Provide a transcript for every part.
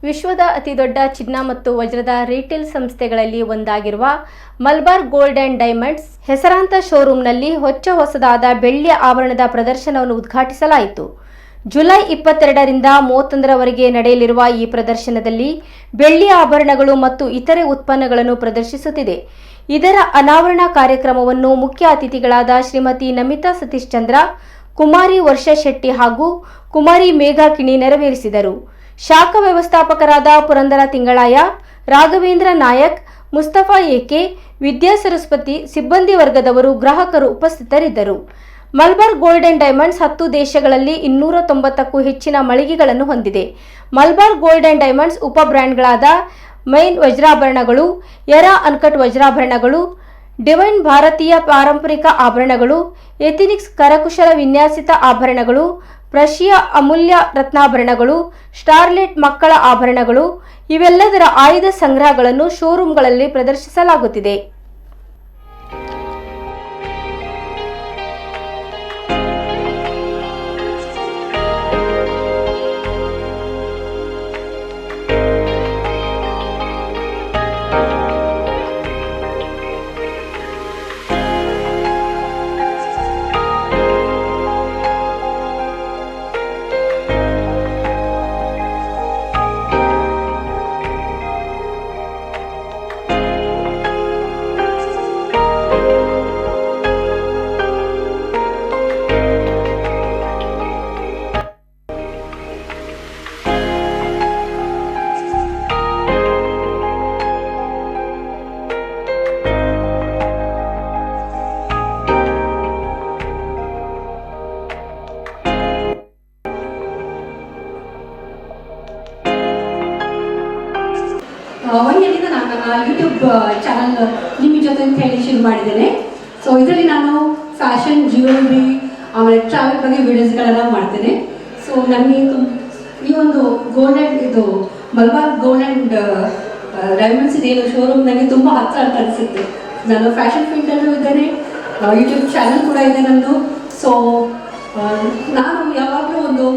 ವಿಶ್ವದ ಅತಿದೊಡ್ಡ ಚಿನ್ನ ಮತ್ತು ವಜ್ರದ ರಿಟೇಲ್ ಸಂಸ್ಥೆಗಳಲ್ಲಿ ಒಂದಾಗಿರುವ ಮಲಬಾರ್ ಗೋಲ್ಡ್ ಅಂಡ್ ಡೈಮಂಡ್ಸ್ ಹೆಸರಾಂತ ಶೋರೂಮ್ನಲ್ಲಿ ಹೊಸದಾದ ಬೆಳ್ಳಿಯ ಆಭರಣದ ಪ್ರದರ್ಶನವನ್ನು ಉದ್ಘಾಟಿಸಲಾಯಿತು. ಜುಲೈ 22ರಿಂದ 31ರವರೆಗೆ ನಡೆಯಲಿರುವ ಈ ಪ್ರದರ್ಶನದಲ್ಲಿ ಬೆಳ್ಳಿಯ ಆಭರಣಗಳು ಮತ್ತು ಇತರೆ ಉತ್ಪನ್ನಗಳನ್ನು ಪ್ರದರ್ಶಿಸುತ್ತಿದೆ. ಇದರ ಅನಾವರಣ ಕಾರ್ಯಕ್ರಮವನ್ನು ಮುಖ್ಯ ಅತಿಥಿಗಳಾದ ಶ್ರೀಮತಿ ನಮಿತಾ ಸತೀಶ್ ಚಂದ್ರ, ಕುಮಾರಿ ವರ್ಷಾ ಶೆಟ್ಟಿ ಹಾಗೂ ಕುಮಾರಿ ಮೇಘಾ ಕಿಣಿ ನೆರವೇರಿಸಿದರು. ಶಾಖಾ ವ್ಯವಸ್ಥಾಪಕರಾದ ಪುರಂದರ ತಿಂಗಳಾಯ, ರಾಘವೇಂದ್ರ ನಾಯಕ್, ಮುಸ್ತಫಾ ಎಕೆ, ವಿದ್ಯಾ ಸರಸ್ವತಿ, ಸಿಬ್ಬಂದಿ ವರ್ಗದವರು, ಗ್ರಾಹಕರು ಉಪಸ್ಥಿತರಿದ್ದರು. ಮಲಬಾರ್ ಗೋಲ್ಡ್ ಅಂಡ್ ಡೈಮಂಡ್ಸ್ 10 ದೇಶಗಳಲ್ಲಿ 290ಕ್ಕೂ ಹೆಚ್ಚಿನ ಮಳಿಗೆಗಳನ್ನು ಹೊಂದಿದೆ. ಮಲಬಾರ್ ಗೋಲ್ಡ್ ಅಂಡ್ ಡೈಮಂಡ್ಸ್ ಉಪ ಬ್ರ್ಯಾಂಡ್ಗಳಾದ ಮೈನ್ ವಜ್ರಾಭರಣಗಳು, ಎರಾ ಅನ್ಕಟ್ ವಜ್ರಾಭರಣಗಳು, ಡಿವೈನ್ ಭಾರತೀಯ ಪಾರಂಪರಿಕ ಆಭರಣಗಳು, ಎಥಿನಿಕ್ಸ್ ಕರಕುಶಲ ವಿನ್ಯಾಸಿತ ಆಭರಣಗಳು, ಪ್ರಶಿಯಾ ಅಮೂಲ್ಯ ರತ್ನಾಭರಣಗಳು, ಸ್ಟಾರ್ಲೆಟ್ ಮಕ್ಕಳ ಆಭರಣಗಳು ಇವೆಲ್ಲದರ ಆಯ್ದ ಸಂಗ್ರಹಗಳನ್ನು ಶೋರೂಮ್ಗಳಲ್ಲಿ ಪ್ರದರ್ಶಿಸಲಾಗುತ್ತಿದೆ. ಒಂದರಿಂದ ನಾನು ನನ್ನ ಯೂಟ್ಯೂಬ್ ಚಾನಲ್ ನಿಮ್ಮ ಜೊತೆ ಅಂತ ಹೇಳಿ ಶುರು ಮಾಡಿದ್ದೇನೆ. ಸೊ ಇದರಲ್ಲಿ ನಾನು ಫ್ಯಾಷನ್, ಜ್ಯುವೆಲ್ರಿ, ಆಮೇಲೆ ಟ್ರಾವೆಲ್ ಬಗ್ಗೆ ವಿಡಿಯೋಸ್ಗಳೆಲ್ಲ ಮಾಡ್ತೇನೆ. ಸೊ ನನಗೆ ಈ ಒಂದು ಗೋಲ್ಡ್ ಆ್ಯಂಡ್ ಇದು ಮಲಬಾರ್ ಗೋಲ್ಡ್ ಆ್ಯಂಡ್ ಡೈಮಂಡ್ಸ್ ಇದೇನು ಶೋರೂಮ್ ನನಗೆ ತುಂಬ ಹತ್ತಿರ ಅಂತ ಅನಿಸುತ್ತೆ. ನಾನು ಫ್ಯಾಷನ್ ಫೀಲ್ಡಲ್ಲೂ ಇದ್ದೇನೆ, ಯೂಟ್ಯೂಬ್ ಚಾನಲ್ ಕೂಡ ಇದೆ ನನ್ನದು. ಸೊ ನಾನು ಯಾವಾಗಲೂ ಒಂದು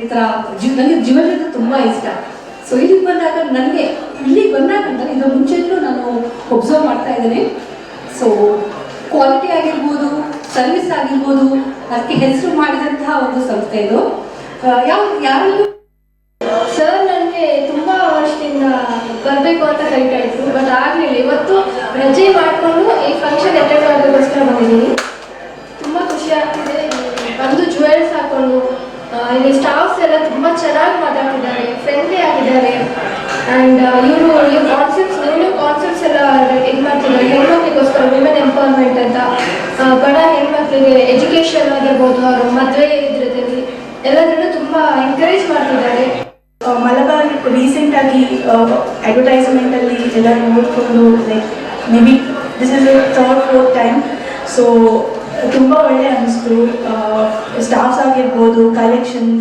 ಈ ಥರ ನನಗೆ ಜ್ಯುವೆಲ್ರಿ ತುಂಬ ಇಷ್ಟ. ಸೊ ಇಲ್ಲಿಗೆ ಬಂದಾಗ ನನಗೆ ಇದರ ಮುಂಚೆನೂ ನಾನು ಒಬ್ಸರ್ವ್ ಮಾಡ್ತಾ ಇದ್ದೇನೆ. ಸೊ ಕ್ವಾಲಿಟಿ ಆಗಿರ್ಬೋದು, ಸರ್ವಿಸ್ ಆಗಿರ್ಬೋದು, ಅದಕ್ಕೆ ಹೆಸರು ಮಾಡಿದಂತಹ ಒಂದು ಸಂಸ್ಥೆ ಇದು. ಯಾರಲ್ಲೂ ಸರ್ ನನಗೆ ತುಂಬ ವರ್ಷದಿಂದ ಬರಬೇಕು ಅಂತ ಕರಿತಾ ಇದ್ರು, ಬಟ್ ಆಗಲಿಲ್ಲ. ಇವತ್ತು ರಜೆ ಮಾಡಿಕೊಂಡು ಈ ಫಂಕ್ಷನ್ ಅಟೆಂಡ್ ಮಾಡೋದಕ್ಕೋಸ್ಕರ ಬಂದಿದ್ದೀನಿ. ತುಂಬ ಖುಷಿ ಆಗ್ತಿದೆ. ಬಂದು ಜ್ಯುವೆಲ್ಸ್ ಹಾಕೊಂಡು ಇಲ್ಲಿ ಸ್ಟಾಫ್ಸ್ ಎಲ್ಲ ತುಂಬ ಚೆನ್ನಾಗಿ ಮಾತಾಡ್ತಿದ್ದಾರೆ, ಫ್ರೆಂಡ್ಲಿ ಆಗಿದ್ದಾರೆ. ಆ್ಯಂಡ್ ಇವರು ನ್ಯೂ ಕಾನ್ಸೆಪ್ಟ್ಸ್ ಎಲ್ಲ ಇದು ಮಾಡ್ತಿದ್ದಾರೆ. ಹೆಣ್ಮಕ್ಳಿಗೋಸ್ಕರ ವಿಮೆನ್ ಎಂಪವರ್ಮೆಂಟ್ ಅಂತ, ಬಡ ಹೆಣ್ಮಕ್ಳಿಗೆ ಎಜುಕೇಷನ್ ಆಗಿರ್ಬೋದು, ಅವರು ಮದುವೆ ಇದ್ರದಲ್ಲಿ ಎಲ್ಲದನ್ನು ತುಂಬ ಎಂಕರೇಜ್ ಮಾಡ್ತಿದ್ದಾರೆ. ಮಲಬಾರ್ ರೀಸೆಂಟಾಗಿ ಅಡ್ವರ್ಟೈಸ್ಮೆಂಟಲ್ಲಿ ಎಲ್ಲ ನೋಡಿಕೊಂಡು like may be this is third fourth time. So ತುಂಬ ಒಳ್ಳೆ ಅನ್ನಿಸ್ತು. ಸ್ಟಾಫ್ಸ್ ಆಗಿರ್ಬೋದು, ಕಲೆಕ್ಷನ್ಸ್